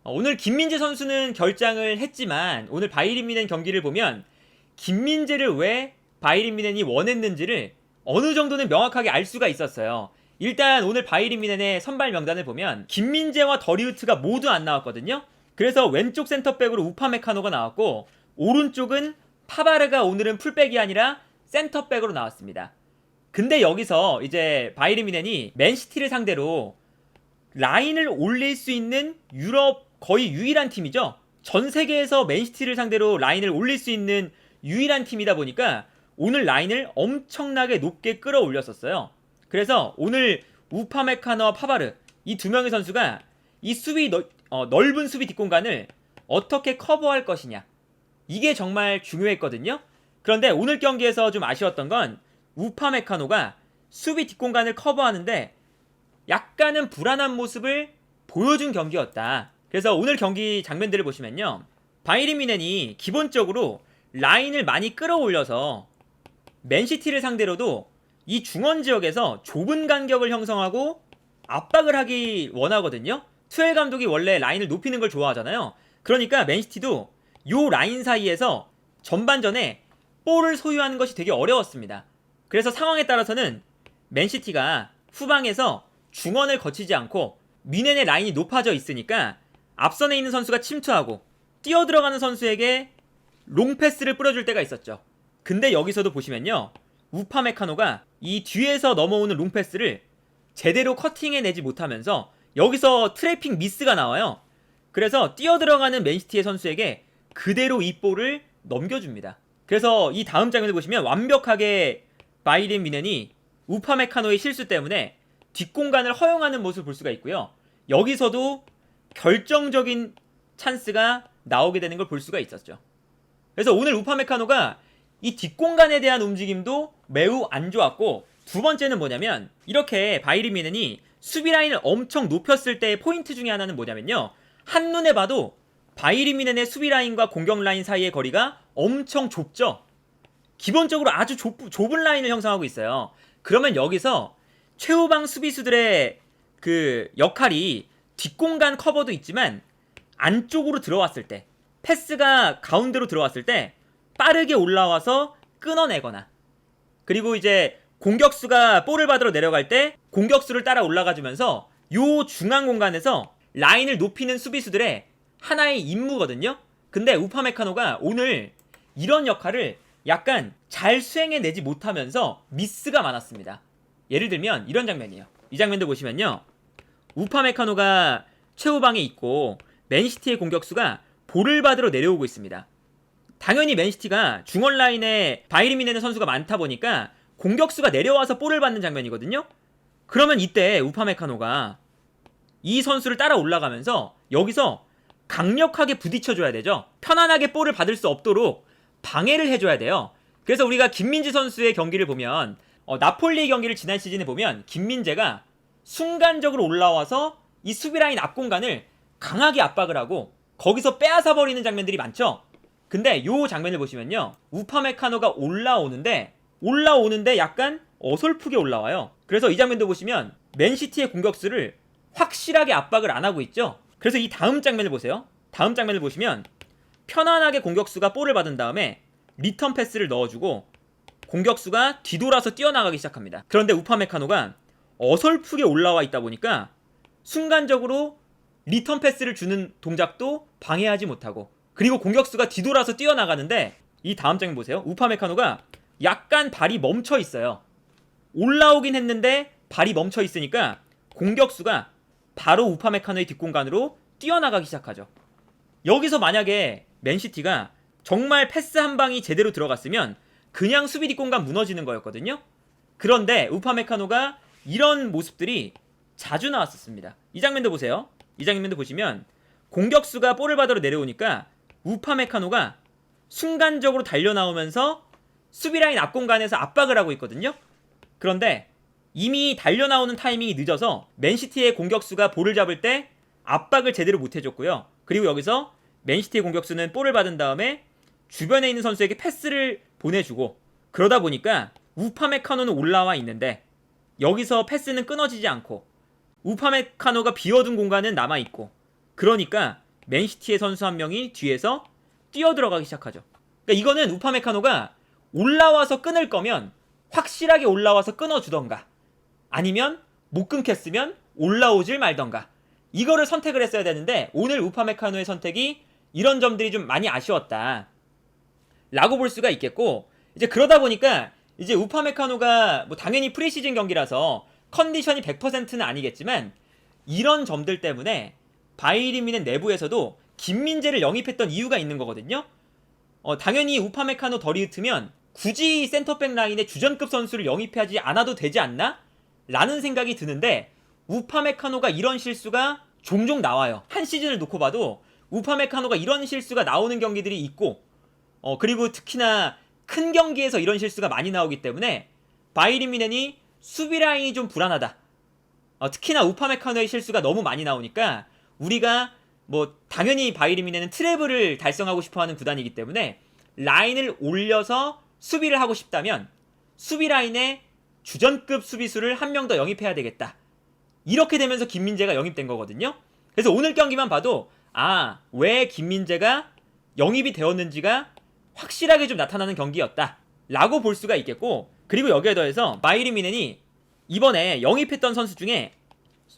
오늘 김민재 선수는 결장을 했지만 오늘 바이에른 뮌헨 경기를 보면 김민재를 왜 바이에른 뮌헨이 원했는지를 어느 정도는 명확하게 알 수가 있었어요. 일단 오늘 바이에른 뮌헨의 선발 명단을 보면 김민재와 더리우트가 모두 안 나왔거든요. 그래서 왼쪽 센터백으로 우파메카노가 나왔고 오른쪽은 파바르가 오늘은 풀백이 아니라 센터백으로 나왔습니다. 근데 여기서 이제 바이에른 뮌헨이 맨시티를 상대로 라인을 올릴 수 있는 유럽 거의 유일한 팀이죠. 전 세계에서 맨시티를 상대로 라인을 올릴 수 있는 유일한 팀이다 보니까 오늘 라인을 엄청나게 높게 끌어올렸었어요. 그래서 오늘 우파메카노와 파바르 이 두 명의 선수가 이 넓은 수비 뒷공간을 어떻게 커버할 것이냐, 이게 정말 중요했거든요. 그런데 오늘 경기에서 좀 아쉬웠던 건 우파메카노가 수비 뒷공간을 커버하는데 약간은 불안한 모습을 보여준 경기였다. 그래서 오늘 경기 장면들을 보시면요, 바이에른 뮌헨이 기본적으로 라인을 많이 끌어올려서 맨시티를 상대로도 이 중원 지역에서 좁은 간격을 형성하고 압박을 하기 원하거든요. 투엘 감독이 원래 라인을 높이는 걸 좋아하잖아요. 그러니까 맨시티도 요 라인 사이에서 전반전에 볼을 소유하는 것이 되게 어려웠습니다. 그래서 상황에 따라서는 맨시티가 후방에서 중원을 거치지 않고 뮌헨의 라인이 높아져 있으니까 앞선에 있는 선수가 침투하고 뛰어들어가는 선수에게 롱패스를 뿌려줄 때가 있었죠. 근데 여기서도 보시면요, 우파메카노가 이 뒤에서 넘어오는 롱패스를 제대로 커팅해내지 못하면서 여기서 트래핑 미스가 나와요. 그래서 뛰어들어가는 맨시티의 선수에게 그대로 이 볼을 넘겨줍니다. 그래서 이 다음 장면을 보시면 완벽하게 바이에른 뮌헨이 우파메카노의 실수 때문에 뒷공간을 허용하는 모습을 볼 수가 있고요. 여기서도 결정적인 찬스가 나오게 되는 걸 볼 수가 있었죠. 그래서 오늘 우파메카노가 이 뒷공간에 대한 움직임도 매우 안 좋았고, 두 번째는 뭐냐면 이렇게 바이에른 뮌헨이 수비 라인을 엄청 높였을 때의 포인트 중에 하나는 뭐냐면요, 한눈에 봐도 바이에른 뮌헨의 수비 라인과 공격 라인 사이의 거리가 엄청 좁죠. 기본적으로 아주 좁은 라인을 형성하고 있어요. 그러면 여기서 최후방 수비수들의 그 역할이 뒷공간 커버도 있지만 안쪽으로 들어왔을 때, 패스가 가운데로 들어왔을 때 빠르게 올라와서 끊어내거나, 그리고 이제 공격수가 볼을 받으러 내려갈 때 공격수를 따라 올라가주면서 요 중앙 공간에서 라인을 높이는 수비수들의 하나의 임무거든요. 근데 우파메카노가 오늘 이런 역할을 약간 잘 수행해내지 못하면서 미스가 많았습니다. 예를 들면 이런 장면이에요. 이 장면도 보시면요, 우파메카노가 최후방에 있고 맨시티의 공격수가 볼을 받으러 내려오고 있습니다. 당연히 맨시티가 중원 라인에 바이에른 뮌헨의 선수가 많다 보니까 공격수가 내려와서 볼을 받는 장면이거든요. 그러면 이때 우파메카노가 이 선수를 따라 올라가면서 여기서 강력하게 부딪혀줘야 되죠. 편안하게 볼을 받을 수 없도록 방해를 해줘야 돼요. 그래서 우리가 김민재 선수의 경기를 보면 나폴리 경기를 지난 시즌에 보면 김민재가 순간적으로 올라와서 이 수비라인 앞공간을 강하게 압박을 하고 거기서 빼앗아 버리는 장면들이 많죠. 근데 요 장면을 보시면요, 우파메카노가 올라오는데 약간 어설프게 올라와요. 그래서 이 장면도 보시면 맨시티의 공격수를 확실하게 압박을 안 하고 있죠. 그래서 이 다음 장면을 보세요. 다음 장면을 보시면 편안하게 공격수가 볼을 받은 다음에 리턴 패스를 넣어주고 공격수가 뒤돌아서 뛰어나가기 시작합니다. 그런데 우파메카노가 어설프게 올라와 있다 보니까 순간적으로 리턴 패스를 주는 동작도 방해하지 못하고, 그리고 공격수가 뒤돌아서 뛰어나가는데 이 다음 장면 보세요. 우파메카노가 약간 발이 멈춰 있어요. 올라오긴 했는데 발이 멈춰 있으니까 공격수가 바로 우파메카노의 뒷공간으로 뛰어나가기 시작하죠. 여기서 만약에 맨시티가 정말 패스 한 방이 제대로 들어갔으면 그냥 수비 뒷공간 무너지는 거였거든요. 그런데 우파메카노가 이런 모습들이 자주 나왔었습니다. 이 장면도 보세요. 이 장면도 보시면 공격수가 볼을 받으러 내려오니까 우파메카노가 순간적으로 달려나오면서 수비라인 앞공간에서 압박을 하고 있거든요. 그런데 이미 달려나오는 타이밍이 늦어서 맨시티의 공격수가 볼을 잡을 때 압박을 제대로 못 해줬고요. 그리고 여기서 맨시티의 공격수는 볼을 받은 다음에 주변에 있는 선수에게 패스를 보내주고, 그러다 보니까 우파메카노는 올라와 있는데 여기서 패스는 끊어지지 않고 우파메카노가 비워둔 공간은 남아있고, 그러니까 맨시티의 선수 한 명이 뒤에서 뛰어들어가기 시작하죠. 그러니까 이거는 우파메카노가 올라와서 끊을 거면 확실하게 올라와서 끊어주던가, 아니면 못 끊겠으면 올라오질 말던가, 이거를 선택을 했어야 되는데 오늘 우파메카노의 선택이 이런 점들이 좀 많이 아쉬웠다 라고 볼 수가 있겠고, 이제 그러다 보니까 이제 우파메카노가 뭐 당연히 프리시즌 경기라서 컨디션이 100%는 아니겠지만 이런 점들 때문에 바이에른 뮌헨 내부에서도 김민재를 영입했던 이유가 있는 거거든요. 당연히 우파메카노 더리우트면 굳이 센터백 라인에 주전급 선수를 영입하지 않아도 되지 않나? 라는 생각이 드는데, 우파메카노가 이런 실수가 종종 나와요. 한 시즌을 놓고 봐도 우파메카노가 이런 실수가 나오는 경기들이 있고, 그리고 특히나 큰 경기에서 이런 실수가 많이 나오기 때문에 바이에른 뮌헨이 수비 라인이 좀 불안하다. 특히나 우파메카노의 실수가 너무 많이 나오니까 우리가 뭐 당연히 바이에른 뮌헨은 트래블을 달성하고 싶어하는 구단이기 때문에 라인을 올려서 수비를 하고 싶다면 수비 라인에 주전급 수비수를 한 명 더 영입해야 되겠다. 이렇게 되면서 김민재가 영입된 거거든요. 그래서 오늘 경기만 봐도 왜 김민재가 영입이 되었는지가 확실하게 좀 나타나는 경기였다 라고 볼 수가 있겠고, 그리고 여기에 더해서 바이에른 뮌헨이 이번에 영입했던 선수 중에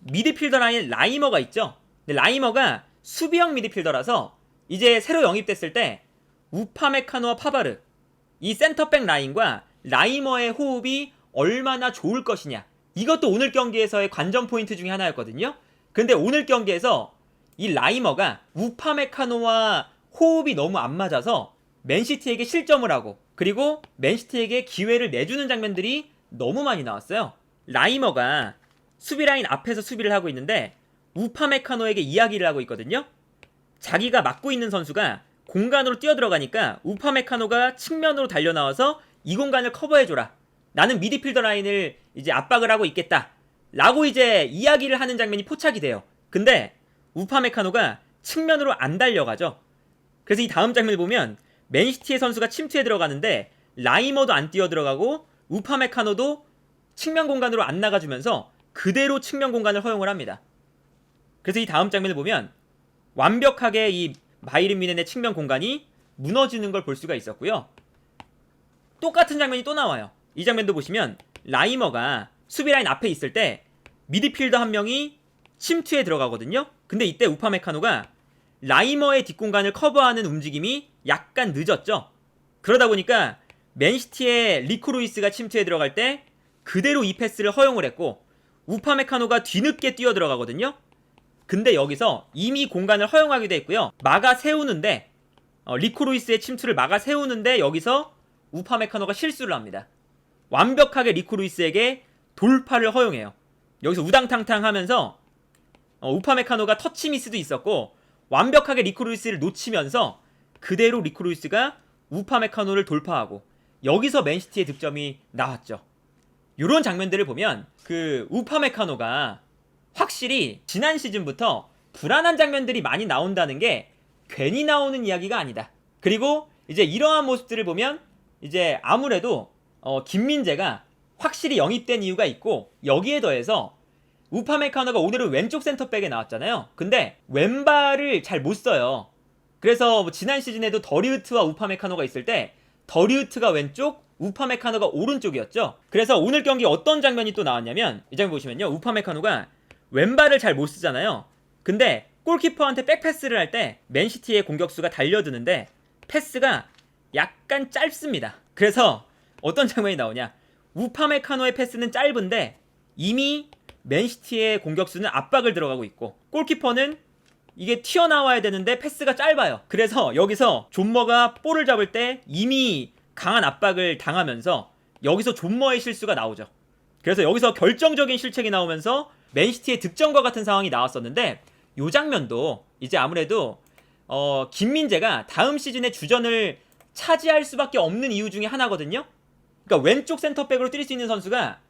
미드필더 라인 라이머가 있죠. 근데 라이머가 수비형 미드필더라서 이제 새로 영입됐을 때 우파메카노와 파바르, 이 센터백 라인과 라이머의 호흡이 얼마나 좋을 것이냐, 이것도 오늘 경기에서의 관전 포인트 중에 하나였거든요. 근데 오늘 경기에서 이 라이머가 우파메카노와 호흡이 너무 안 맞아서 맨시티에게 실점을 하고, 그리고 맨시티에게 기회를 내주는 장면들이 너무 많이 나왔어요. 라이머가 수비라인 앞에서 수비를 하고 있는데 우파메카노에게 이야기를 하고 있거든요. 자기가 맡고 있는 선수가 공간으로 뛰어들어가니까 우파메카노가 측면으로 달려나와서 이 공간을 커버해줘라, 나는 미드필더 라인을 이제 압박을 하고 있겠다 라고 이제 이야기를 하는 장면이 포착이 돼요. 근데 우파메카노가 측면으로 안 달려가죠. 그래서 이 다음 장면을 보면 맨시티의 선수가 침투에 들어가는데 라이머도 안 뛰어들어가고 우파메카노도 측면 공간으로 안 나가주면서 그대로 측면 공간을 허용을 합니다. 그래서 이 다음 장면을 보면 완벽하게 이 바이에른 뮌헨의 측면 공간이 무너지는 걸 볼 수가 있었고요. 똑같은 장면이 또 나와요. 이 장면도 보시면 라이머가 수비라인 앞에 있을 때 미드필더 한 명이 침투에 들어가거든요. 근데 이때 우파메카노가 라이머의 뒷공간을 커버하는 움직임이 약간 늦었죠. 그러다 보니까 맨시티의 리코 루이스가 침투에 들어갈 때 그대로 이 패스를 허용을 했고, 우파메카노가 뒤늦게 뛰어 들어가거든요. 근데 여기서 이미 공간을 허용하기도 했고요. 막아 세우는데 리코 루이스의 침투를 막아 세우는데 여기서 우파메카노가 실수를 합니다. 완벽하게 리코 루이스에게 돌파를 허용해요. 여기서 우당탕탕 하면서 우파메카노가 터치 미스도 있었고 완벽하게 리코 루이스를 놓치면서 그대로 리코 루이스가 우파메카노를 돌파하고 여기서 맨시티의 득점이 나왔죠. 이런 장면들을 보면 그 우파메카노가 확실히 지난 시즌부터 불안한 장면들이 많이 나온다는 게 괜히 나오는 이야기가 아니다. 그리고 이제 이러한 모습들을 보면 이제 아무래도 김민재가 확실히 영입된 이유가 있고, 여기에 더해서 우파메카노가 오늘은 왼쪽 센터백에 나왔잖아요. 근데 왼발을 잘 못 써요. 그래서 뭐 지난 시즌에도 더리우트와 우파메카노가 있을 때 더리우트가 왼쪽, 우파메카노가 오른쪽이었죠. 그래서 오늘 경기 어떤 장면이 또 나왔냐면 이 장면 보시면요, 우파메카노가 왼발을 잘 못 쓰잖아요. 근데 골키퍼한테 백패스를 할 때 맨시티의 공격수가 달려드는데 패스가 약간 짧습니다. 그래서 어떤 장면이 나오냐, 우파메카노의 패스는 짧은데 이미 맨시티의 공격수는 압박을 들어가고 있고 골키퍼는 이게 튀어나와야 되는데 패스가 짧아요. 그래서 여기서 존머가 볼을 잡을 때 이미 강한 압박을 당하면서 여기서 존머의 실수가 나오죠. 그래서 여기서 결정적인 실책이 나오면서 맨시티의 득점과 같은 상황이 나왔었는데, 이 장면도 이제 아무래도 김민재가 다음 시즌에 주전을 차지할 수밖에 없는 이유 중에 하나거든요. 그러니까 왼쪽 센터백으로 뛸 수 있는 선수가,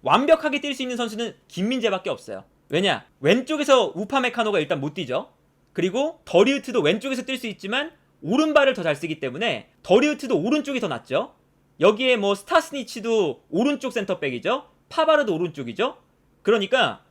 완벽하게 뛸 수 있는 선수는 김민재밖에 없어요. 왜냐? 왼쪽에서 우파메카노가 일단 못 뛰죠. 그리고 더리우트도 왼쪽에서 뛸 수 있지만 오른발을 더 잘 쓰기 때문에 더리우트도 오른쪽이 더 낫죠. 여기에 뭐 스타스니치도 오른쪽 센터백이죠. 파바르도 오른쪽이죠. 그러니까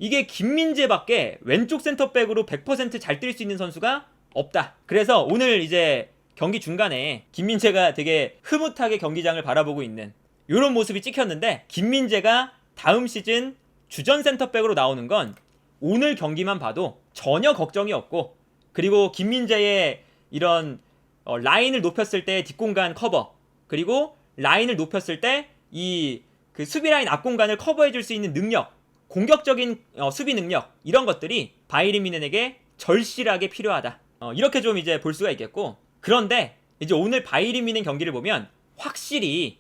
이게 김민재밖에 왼쪽 센터백으로 100% 잘 뛸 수 있는 선수가 없다. 그래서 오늘 이제 경기 중간에 김민재가 되게 흐뭇하게 경기장을 바라보고 있는 이런 모습이 찍혔는데, 김민재가 다음 시즌 주전 센터백으로 나오는 건 오늘 경기만 봐도 전혀 걱정이 없고, 그리고 김민재의 이런 라인을 높였을 때 뒷공간 커버, 그리고 라인을 높였을 때 이 그 수비 라인 앞 공간을 커버해 줄 수 있는 능력, 공격적인 수비 능력, 이런 것들이 바이에른 뮌헨에게 절실하게 필요하다. 이렇게 좀 이제 볼 수가 있겠고, 그런데 이제 오늘 바이에른 뮌헨 경기를 보면 확실히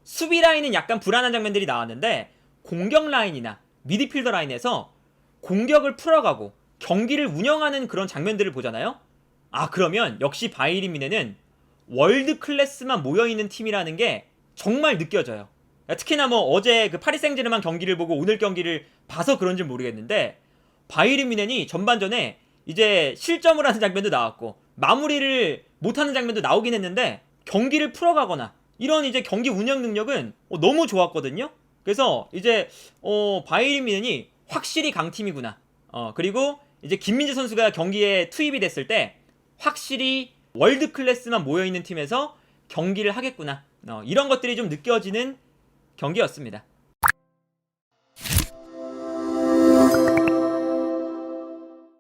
수비 라인은 약간 불안한 장면들이 나왔는데, 공격 라인이나 미드필더 라인에서 공격을 풀어가고 경기를 운영하는 그런 장면들을 보잖아요. 그러면 역시 바이에른 뮌헨은 월드 클래스만 모여있는 팀이라는 게 정말 느껴져요. 특히나 뭐 어제 그 파리 생제르맹 경기를 보고 오늘 경기를 봐서 그런지 모르겠는데, 바이에른 뮌헨이 전반전에 이제 실점을 하는 장면도 나왔고 마무리를 못하는 장면도 나오긴 했는데, 경기를 풀어가거나 이런 이제 경기 운영 능력은 너무 좋았거든요. 그래서 이제 바이에른 뮌헨이 확실히 강팀이구나. 그리고 이제 김민재 선수가 경기에 투입이 됐을 때 확실히 월드 클래스만 모여있는 팀에서 경기를 하겠구나. 이런 것들이 좀 느껴지는 경기였습니다.